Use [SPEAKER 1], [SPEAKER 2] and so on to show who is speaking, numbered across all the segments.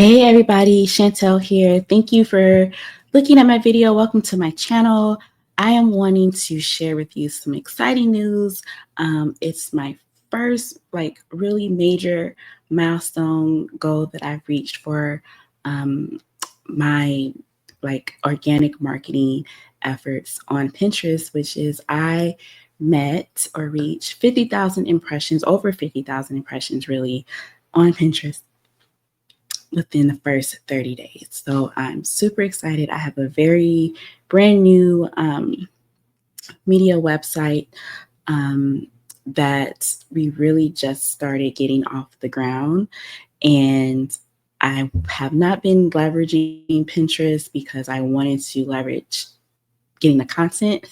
[SPEAKER 1] Hey everybody, Chantel here. Thank you for looking at my video. Welcome to my channel. I am wanting to share with you some exciting news. It's my first really major milestone goal that I've reached for my organic marketing efforts on Pinterest, which is I met or reached 50,000 impressions, over 50,000 impressions really on Pinterest within the first 30 days. So I'm super excited. I have a very brand new media website that we really just started getting off the ground. And I have not been leveraging Pinterest because I wanted to leverage getting the content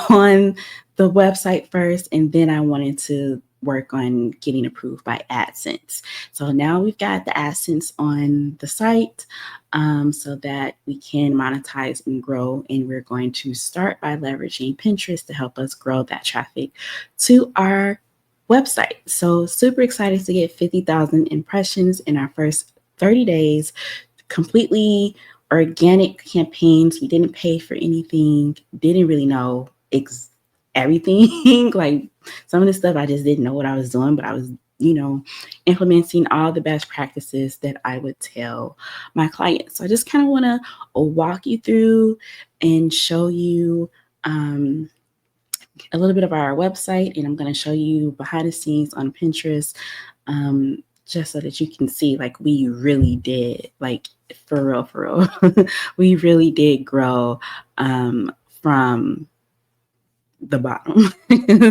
[SPEAKER 1] on the website first, and then I wanted to work on getting approved by AdSense. So now we've got the AdSense on the site so that we can monetize and grow. And we're going to start by leveraging Pinterest to help us grow that traffic to our website. So super excited to get 50,000 impressions in our first 30 days, completely organic campaigns. We didn't pay for anything, didn't really know everything. Like some of the stuff I just didn't know what I was doing, but I was, implementing all the best practices that I would tell my clients. So I just kind of want to walk you through and show you a little bit of our website, and I'm going to show you behind the scenes on Pinterest, just so that you can see, we really did, for real, we really did grow from the bottom.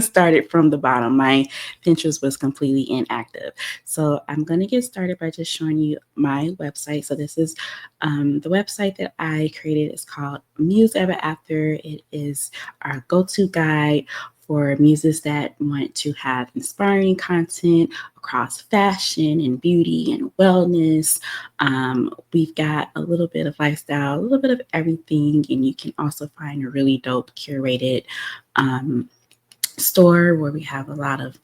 [SPEAKER 1] Started from the bottom. My Pinterest was completely inactive. So I'm going to get started by just showing you my website. So this is the website that I created. Is called Muse Ever After. It is our go-to guide for muses that want to have inspiring content across fashion and beauty and wellness. We've got a little bit of lifestyle, a little bit of everything, and you can also find a really dope curated store where we have a lot of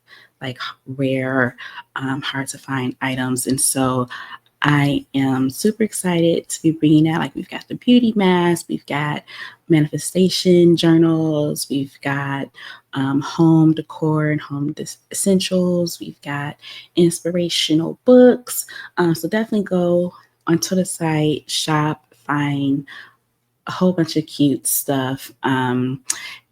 [SPEAKER 1] rare, hard to find items. And so I am super excited to be bringing out, we've got the beauty mask, we've got manifestation journals, we've got home decor and home essentials, we've got inspirational books. So definitely go onto the site, shop, find a whole bunch of cute stuff.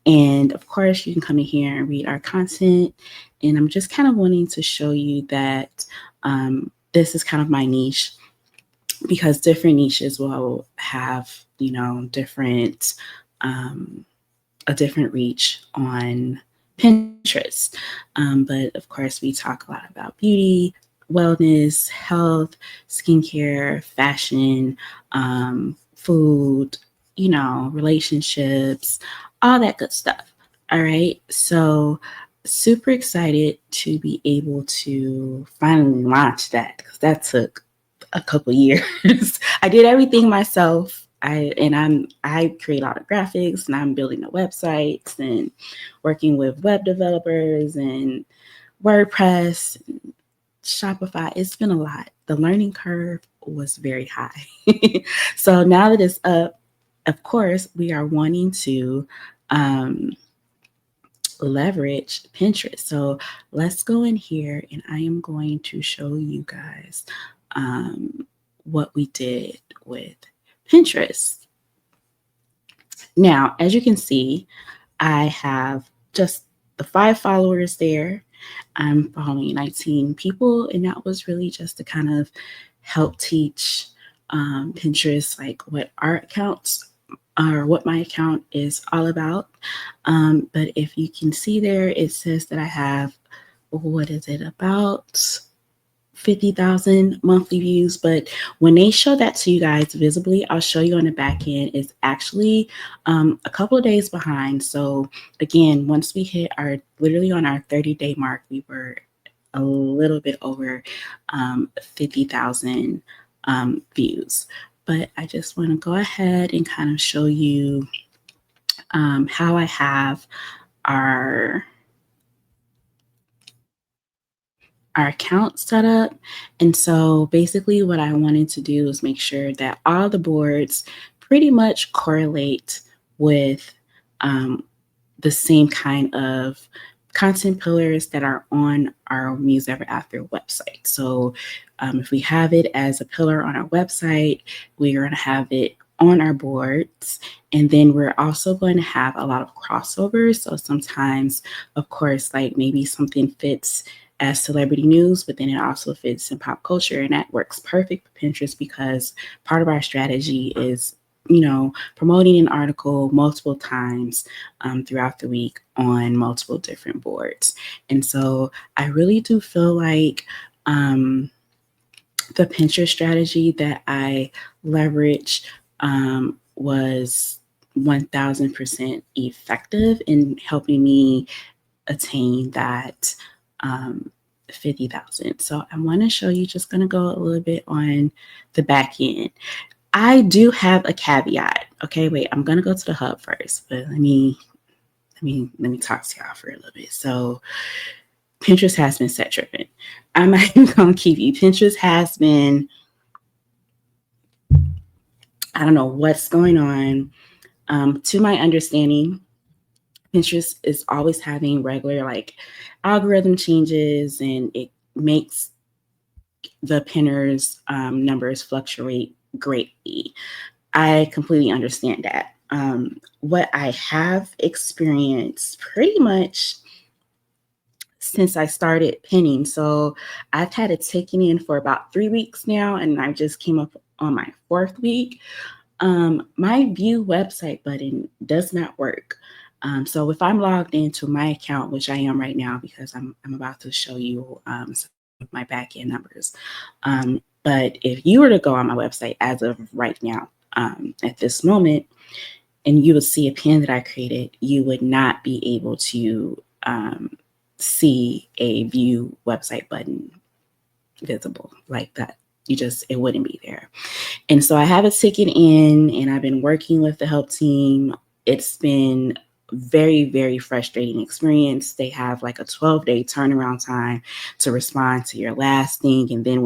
[SPEAKER 1] And of course, you can come in here and read our content. And I'm just kind of wanting to show you that this is kind of my niche, because different niches will have, different a different reach on Pinterest. But of course, we talk a lot about beauty, wellness, health, skincare, fashion, food, relationships, all that good stuff. All right. So super excited to be able to finally launch that, because that took a couple years. I did everything myself. I create all the graphics, and I'm building the websites and working with web developers and WordPress, and Shopify. It's been a lot. The learning curve was very high. So now that it's up, of course, we are wanting to leverage Pinterest. So let's go in here, and I am going to show you guys what we did with Pinterest. Now, as you can see, I have just the 5 followers there. I'm following 19 people, and that was really just to kind of help teach Pinterest what our accounts or what my account is all about. But if you can see there, it says that I have, what is it, about 50,000 monthly views. But when they show that to you guys visibly, I'll show you on the back end, it's actually a couple of days behind. So again, once we hit literally on our 30-day mark, we were a little bit over 50,000 views. But I just want to go ahead and kind of show you how I have our our account set up. And so basically, what I wanted to do is make sure that all the boards pretty much correlate with um, the same kind of content pillars that are on our Muse Ever After website. So if we have it as a pillar on our website, we're going to have it on our boards. And then we're also going to have a lot of crossovers. So sometimes, of course, like maybe something fits as celebrity news, but then it also fits in pop culture. And that works perfect for Pinterest because part of our strategy is, promoting an article multiple times throughout the week on multiple different boards. And so I really do feel like the Pinterest strategy that I leveraged was 1000% effective in helping me attain that 50,000. So I want to show you, just going to go a little bit on the back end. I do have a caveat. Okay, wait, I'm going to go to the hub first, but let me talk to y'all for a little bit. So Pinterest has been set tripping. I'm not even going to keep you. Pinterest has been, I don't know what's going on. To my understanding, Pinterest is always having regular like algorithm changes, and it makes the pinners numbers fluctuate greatly. I completely understand that. What I have experienced pretty much since I started pinning, so I've had it ticking in for about 3 weeks now, and I just came up on my fourth week. My view website button does not work. So if I'm logged into my account, which I am right now because I'm about to show you some of my backend numbers. But if you were to go on my website as of right now, at this moment, and you would see a pin that I created, you would not be able to see a view website button visible like that. It wouldn't be there. And so I have it taken in, and I've been working with the help team. It's been very, very frustrating experience. They have like a 12-day turnaround time to respond to your last thing. And then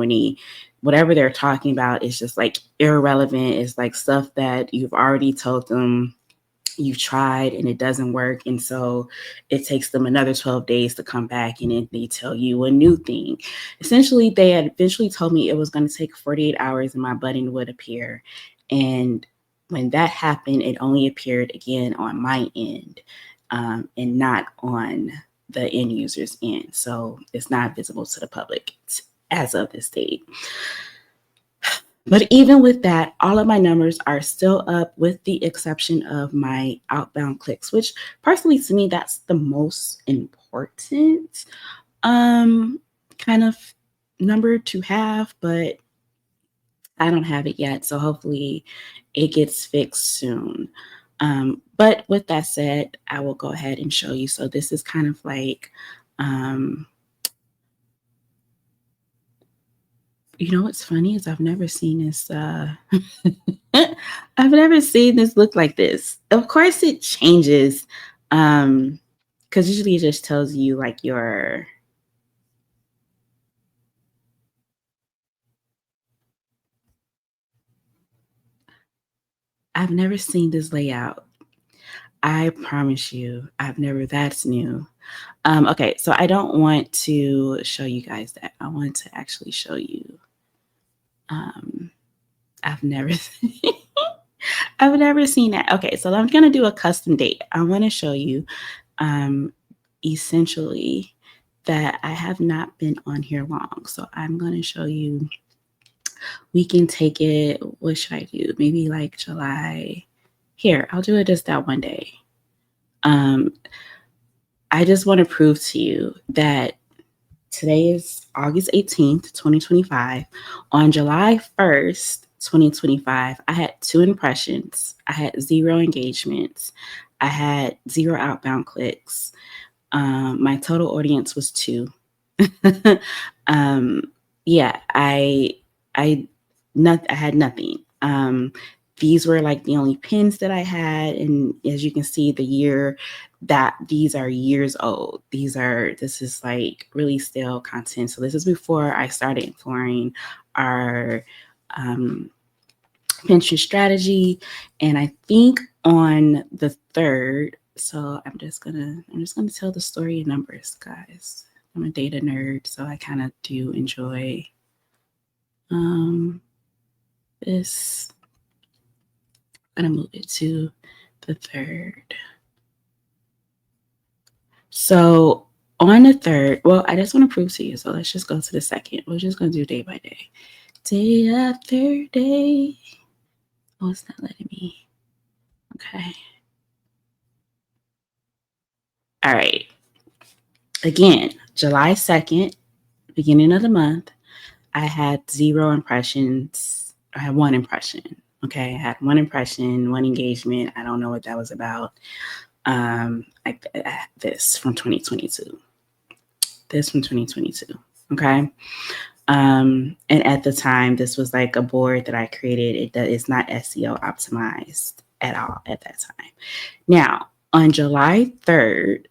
[SPEAKER 1] whatever they're talking about is just like irrelevant. It's like stuff that you've already told them you've tried and it doesn't work. And so it takes them another 12 days to come back, and then they tell you a new thing. Essentially, they had eventually told me it was going to take 48 hours and my button would appear. And when that happened, it only appeared again on my end and not on the end user's end. So it's not visible to the public as of this date. But even with that, all of my numbers are still up with the exception of my outbound clicks, which personally to me, that's the most important kind of number to have, but I don't have it yet. So hopefully it gets fixed soon. But with that said, I will go ahead and show you. So this is kind of like, what's funny is I've never seen this. I've never seen this look like this. Of course, it changes, because usually it just tells you like your. I've never seen this layout. I promise you, I've never. That's new. Okay, so I don't want to show you guys that. I want to actually show you. I've never. I've never seen that. Okay, so I'm gonna do a custom date. I want to show you, essentially, that I have not been on here long. So I'm gonna show you. We can take it. What should I do? Maybe like July. Here, I'll do it just that one day. I just want to prove to you that today is August 18th, 2025. On July 1st, 2025, I had 2 impressions. I had 0 engagements. I had 0 outbound clicks. My total audience was 2. Yeah, I had nothing. these were like the only pins that I had. And as you can see, the year that these are years old. This is like really stale content. So this is before I started exploring our Pinterest strategy. And I think on the 3rd, so I'm just gonna tell the story in numbers, guys. I'm a data nerd, so I kind of do enjoy this. I'm gonna move it to the 3rd. So on the 3rd, well, I just want to prove to you. So let's just go to the 2nd. We're just gonna do day by day, day after day. Oh, it's not letting me. Okay. All right. Again, July 2nd, beginning of the month, I had 0 impressions. I had 1 impression. Okay. I had 1 impression, 1 engagement. I don't know what that was about. This from 2022. Okay. And at the time, this was like a board that I created. It is not SEO optimized at all at that time. Now, on July 3rd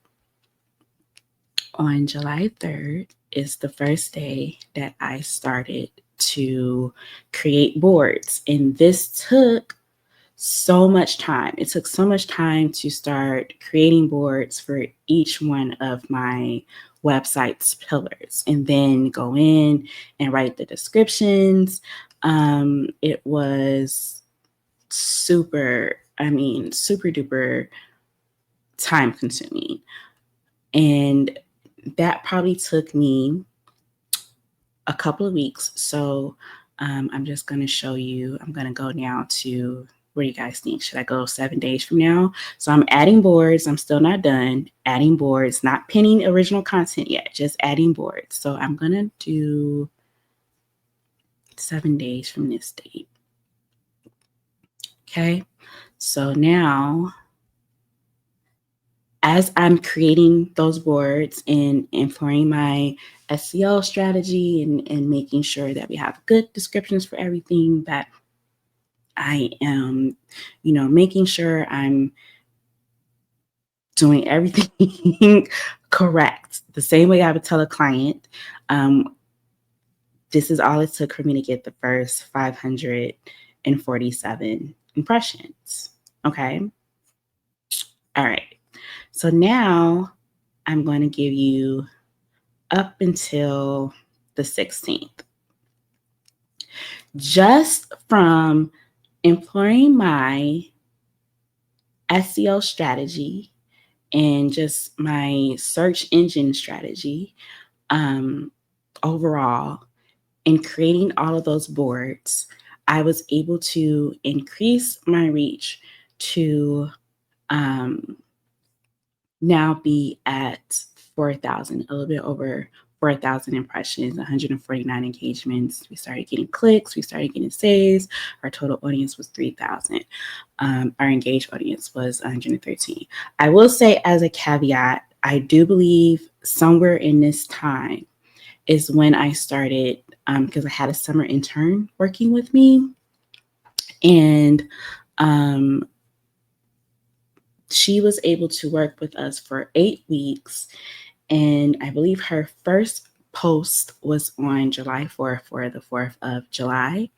[SPEAKER 1] is the first day that I started to create boards. And this took so much time. It took so much time to start creating boards for each one of my website's pillars and then go in and write the descriptions. It was super duper time consuming. And that probably took me a couple of weeks. So I'm just going to show you. I'm going to go now to, what do you guys think? Should I go 7 days from now? So I'm adding boards. I'm still not done adding boards, not pinning original content yet, just adding boards. So I'm going to do 7 days from this date. Okay. So now, as I'm creating those boards and employing my SEO strategy and making sure that we have good descriptions for everything, that I am, making sure I'm doing everything correct, the same way I would tell a client. This is all it took for me to get the first 547 impressions. Okay. All right. So now I'm going to give you up until the 16th. Just from employing my SEO strategy and just my search engine strategy overall, and creating all of those boards, I was able to increase my reach to now be at 4,000, a little bit over 4,000 impressions, 149 engagements. We started getting clicks, we started getting saves. Our total audience was 3,000. Our engaged audience was 113. I will say, as a caveat, I do believe somewhere in this time is when I started, because I had a summer intern working with me, and she was able to work with us for 8 weeks. And I believe her first post was on July 4th, for the 4th of July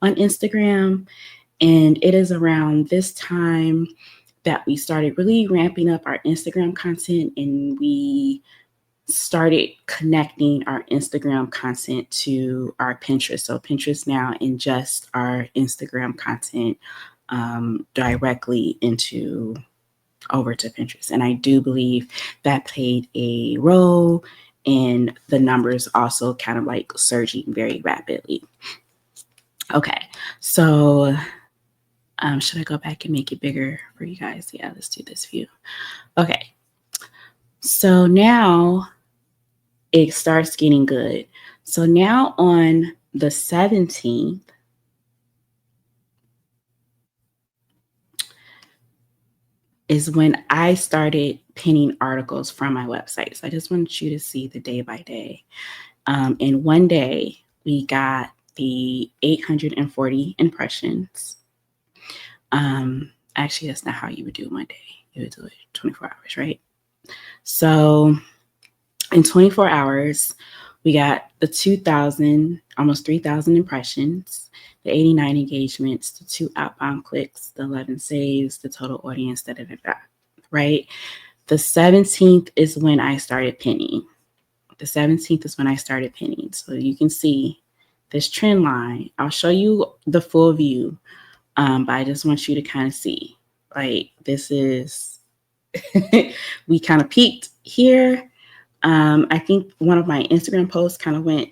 [SPEAKER 1] on Instagram. And it is around this time that we started really ramping up our Instagram content, and we started connecting our Instagram content to our Pinterest. So Pinterest now ingests our Instagram content directly over to Pinterest. And I do believe that played a role in the numbers also kind of like surging very rapidly. Okay, so should I go back and make it bigger for you guys? Yeah, let's do this view. Okay, so now it starts getting good. So now on the 17th, is when I started pinning articles from my website. So I just want you to see the day by day. In one day, we got the 840 impressions. Actually, that's not how you would do one day. You would do it 24 hours, right? So in 24 hours, we got the 2,000, almost 3,000 impressions, the 89 engagements, the 2 outbound clicks, the 11 saves, the total audience, right? The 17th is when I started pinning. The 17th is when I started pinning. So you can see this trend line. I'll show you the full view, but I just want you to kind of see. Like, this is, we kind of peaked here. I think one of my Instagram posts kind of went,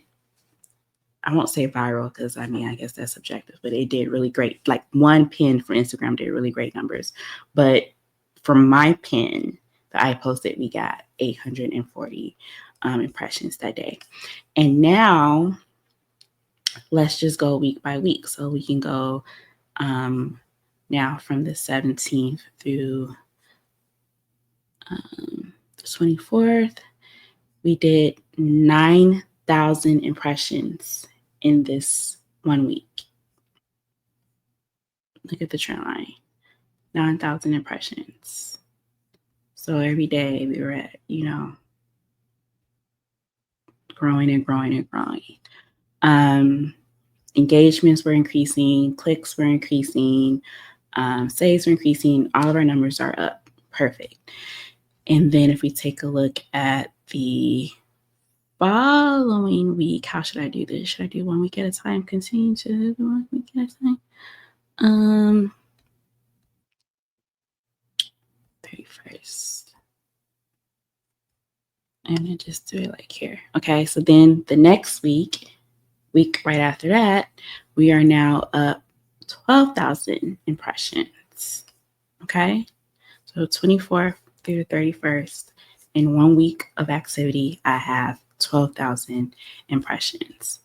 [SPEAKER 1] I won't say viral because I mean, I guess that's subjective, but it did really great. Like, one pin for Instagram did really great numbers. But from my pin that I posted, we got 840 impressions that day. And now let's just go week by week. So we can go now from the 17th through the 24th. We did 9,000 impressions in this 1 week. Look at the trend line. 9,000 impressions. So every day we were at, growing and growing and growing. Engagements were increasing, clicks were increasing, saves were increasing. All of our numbers are up. Perfect. And then if we take a look at the following week, how should I do this? Should I do 1 week at a time? Continue to do 1 week at a time? 31st. And then just do it like here. Okay, so then the next week right after that, we are now up 12,000 impressions. Okay, so 24th through the 31st, in 1 week of activity, I have 12,000 impressions.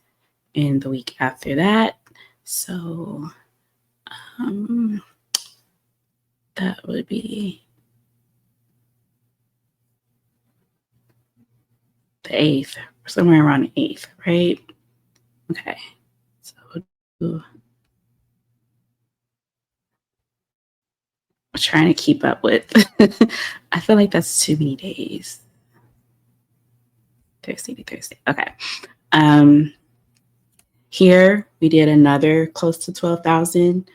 [SPEAKER 1] In the week after that, so that would be the 8th, somewhere around the 8th, right? Okay, so we'll I'm trying to keep up with. I feel like that's too many days. Thursday to Thursday. Okay. Here we did another close to 12,000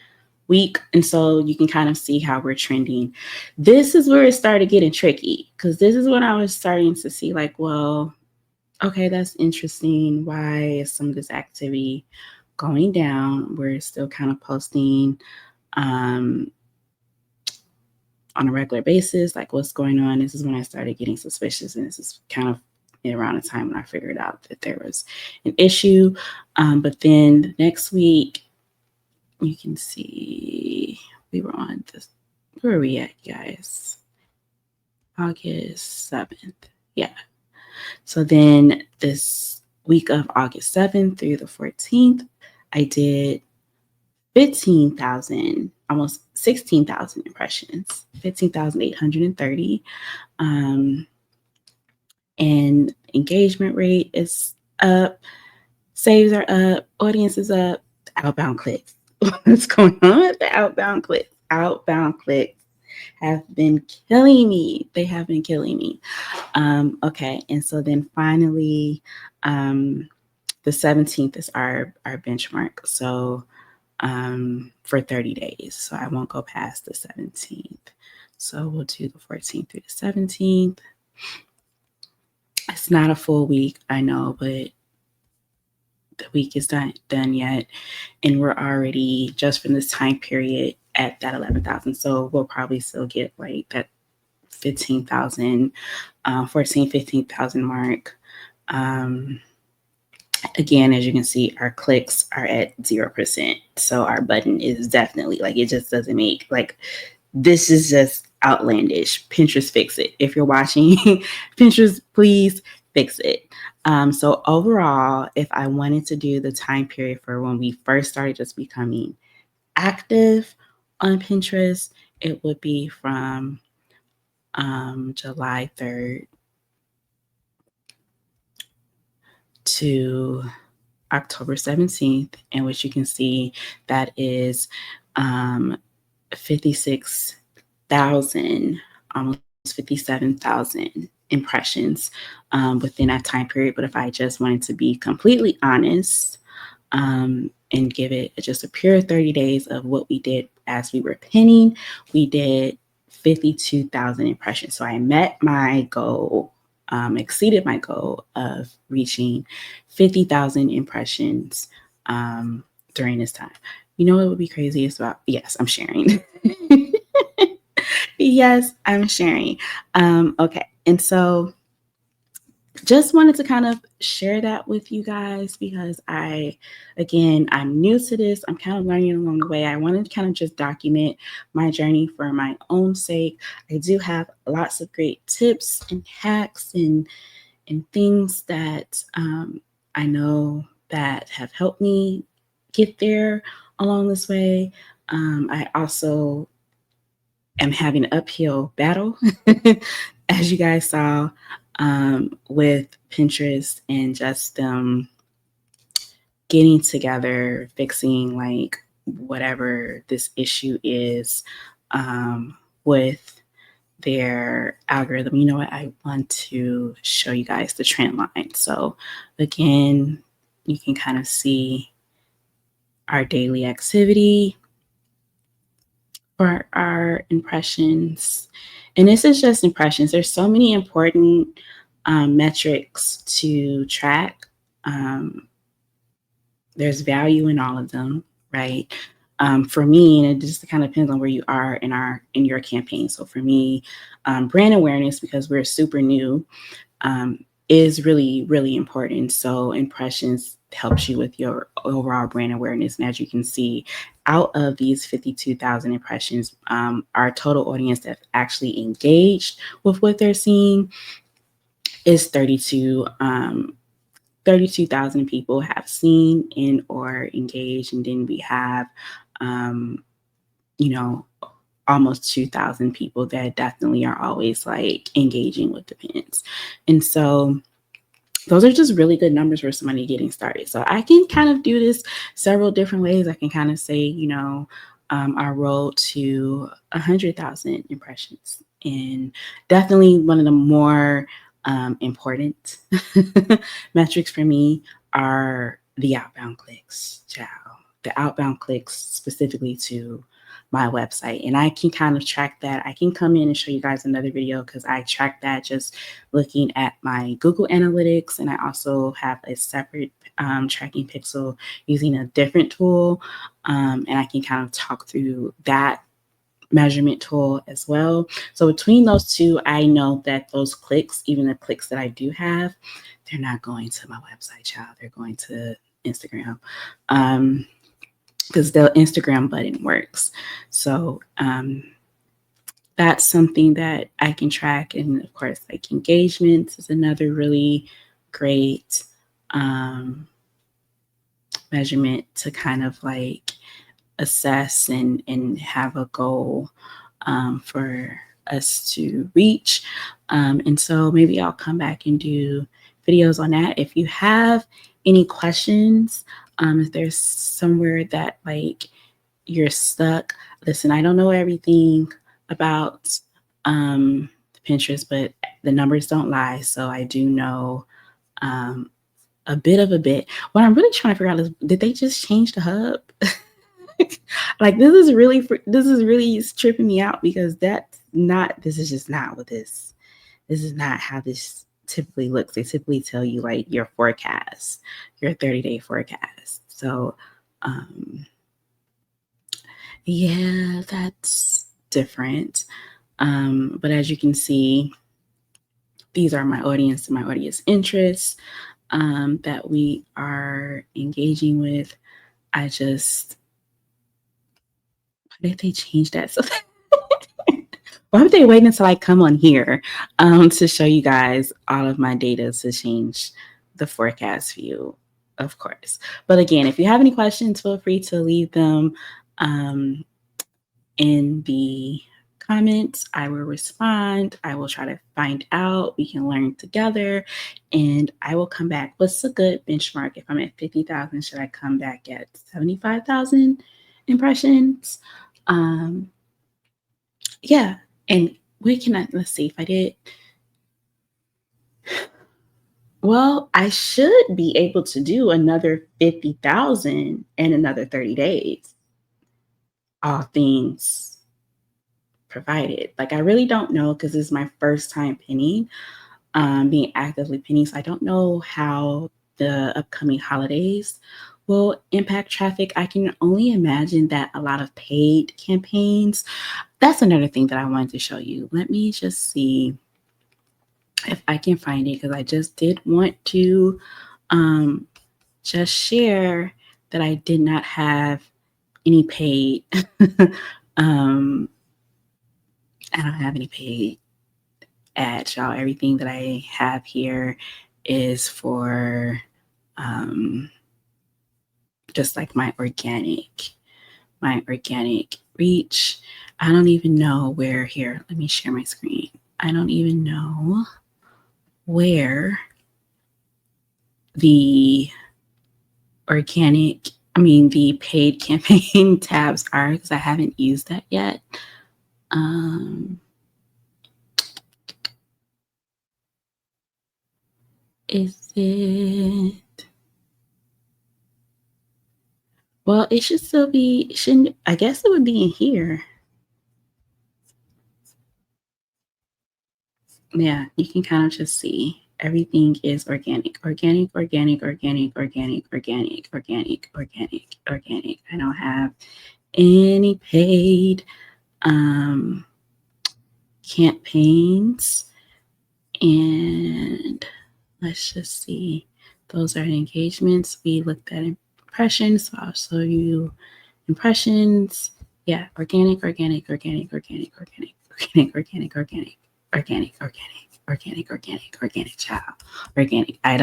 [SPEAKER 1] week. And so you can kind of see how we're trending. This is where it started getting tricky because this is when I was starting to see like, well, okay, that's interesting. Why is some of this activity going down? We're still kind of posting on a regular basis, like what's going on. This is when I started getting suspicious, and this is kind of around the time when I figured out that there was an issue. But then next week, you can see we were on this. Where are we at, guys? August 7th. Yeah. So then this week of August 7th through the 14th, I did 15,000, almost 16,000 impressions, 15,830. And engagement rate is up, saves are up, audience is up, outbound clicks. What's going on with the outbound clicks? Outbound clicks have been killing me. They have been killing me. Okay, and so then finally, the 17th is our benchmark. So for 30 days. So I won't go past the 17th. So we'll do the 14th through the 17th. It's not a full week, I know, but the week is not done yet. And we're already, just from this time period, at that 11,000. So we'll probably still get like that 15,000, 14, 15,000 mark. Again, as you can see, our clicks are at 0%. So our button is definitely like, it just doesn't make, like, this is just outlandish. Pinterest, fix it. If you're watching, Pinterest, please fix it. So overall, if I wanted to do the time period for when we first started just becoming active on Pinterest, it would be from July 3rd to October 17th, in which you can see that is 56,000, almost 57,000 impressions within that time period. But if I just wanted to be completely honest and give it just a pure 30 days of what we did as we were pinning, we did 52,000 impressions. So I met my goal, exceeded my goal of reaching 50,000 impressions during this time. You know what would be crazy is about, yes, I'm sharing. Yes, I'm sharing. Okay. And so just wanted to kind of share that with you guys because I'm new to this. I'm kind of learning along the way. I wanted to kind of just document my journey for my own sake. I do have lots of great tips and hacks and things that I know that have helped me get there along this way. I also am having an uphill battle, as you guys saw, with Pinterest and just getting together, fixing like whatever this issue is with their algorithm. You know what? I want to show you guys the trend line. So again, you can kind of see our daily activity for our impressions. And this is just impressions. There's so many important metrics to track. There's value in all of them, right? For me, and it just kind of depends on where you are in your campaign. So for me, brand awareness, because we're super new, is really, really important. So impressions helps you with your overall brand awareness. And as you can see, out of these 52,000 impressions, our total audience that actually engaged with what they're seeing is 32,000 people have seen and or engaged. And then we have, almost 2,000 people that definitely are always like engaging with the pins. And so those are just really good numbers for somebody getting started. So I can kind of do this several different ways. I can kind of say, our road to 100,000 impressions. And definitely one of the more important metrics for me are the outbound clicks, child. The outbound clicks specifically to my website. And I can kind of track that. I can come in and show you guys another video because I track that just looking at my Google Analytics. And I also have a separate tracking pixel using a different tool. And I can kind of talk through that measurement tool as well. So between those two, I know that those clicks, even the clicks that I do have, they're not going to my website, child. They're going to Instagram. Because the Instagram button works. So that's something that I can track. And of course, like engagements is another really great measurement to kind of like assess and have a goal for us to reach. And so maybe I'll come back and do videos on that. If you have any questions, if there's somewhere that like you're stuck, listen, I don't know everything about Pinterest, but the numbers don't lie. So I do know a bit of a bit. What I'm really trying to figure out is, did they just change the hub? Like this is really tripping me out because this is just not what this is not how this typically looks. They typically tell you like your forecast, your 30-day forecast. So yeah, that's different. But as you can see, these are my audience and my audience interests that we are engaging with. Why did they change that? So why would they wait until I come on here to show you guys all of my data to change the forecast view, of course. But again, if you have any questions, feel free to leave them in the comments. I will respond. I will try to find out. We can learn together and I will come back. What's a good benchmark? If I'm at 50,000, should I come back at 75,000 impressions? Yeah. And where can I, let's see if I did. Well, I should be able to do another 50,000 in another 30 days. All things provided. Like, I really don't know because this is my first time pinning, being actively pinning. So I don't know how the upcoming holidays will impact traffic. I can only imagine that a lot of paid campaigns. That's another thing that I wanted to show you. Let me just see if I can find it because I just did want to um, just share that I did not have any paid. um, I don't have any paid ads, y'all. Everything that I have here is for um, just like my organic reach. I don't even know where here. Let me share my screen. I don't even know where the the paid campaign tabs are because I haven't used that yet. Um, is it? Well, it should still be. It shouldn't. I guess it would be in here. Yeah, you can kind of just see everything is organic, organic, organic, organic, organic, organic, organic, organic, organic. I don't have any paid um, campaigns. And let's just see. Those are the engagements. We looked at impressions. So I'll show you impressions. Yeah, organic, organic, organic, organic, organic, organic, organic, organic, organic, organic, organic, organic, child. Organic. I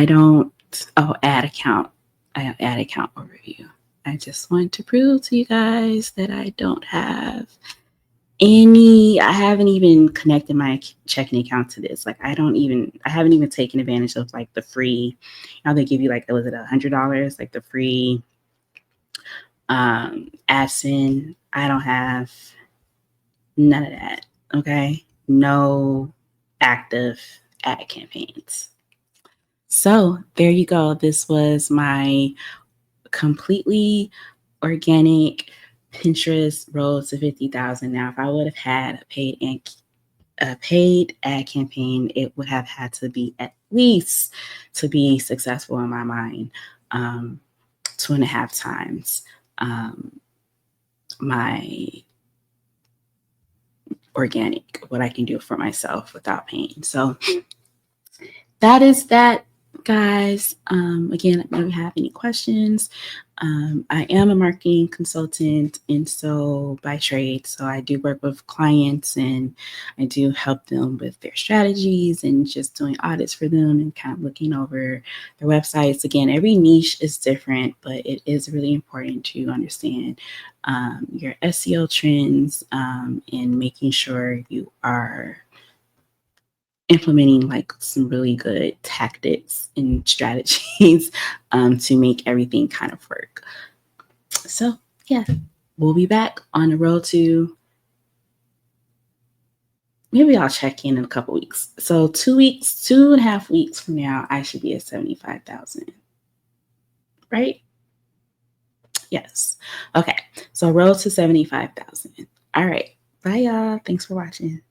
[SPEAKER 1] don't, oh, ad account. I have ad account overview. I just want to prove to you guys that I don't have I haven't even connected my checking account to this. Like, I haven't even taken advantage of like the free, they give you like, was it $100? Like the free AdSense. I don't have none of that. Okay. No active ad campaigns. So there you go. This was my completely organic Pinterest road to 50,000. Now, if I would have had a paid ad campaign, it would have had to be at least, to be successful in my mind, 2.5 times my organic, what I can do for myself without paying. So that is that, guys. Again, let me know if you have any questions. I am a marketing consultant, and so by trade, so I do work with clients and I do help them with their strategies and just doing audits for them and kind of looking over their websites. Again, every niche is different, but it is really important to understand your SEO trends and making sure you are implementing like some really good tactics and strategies to make everything kind of work. So yeah, we'll be back on the road to, maybe I'll check in a couple weeks. So 2 weeks, 2.5 weeks from now, I should be at 75,000, right? Yes. Okay. So road to 75,000. All right. Bye y'all. Thanks for watching.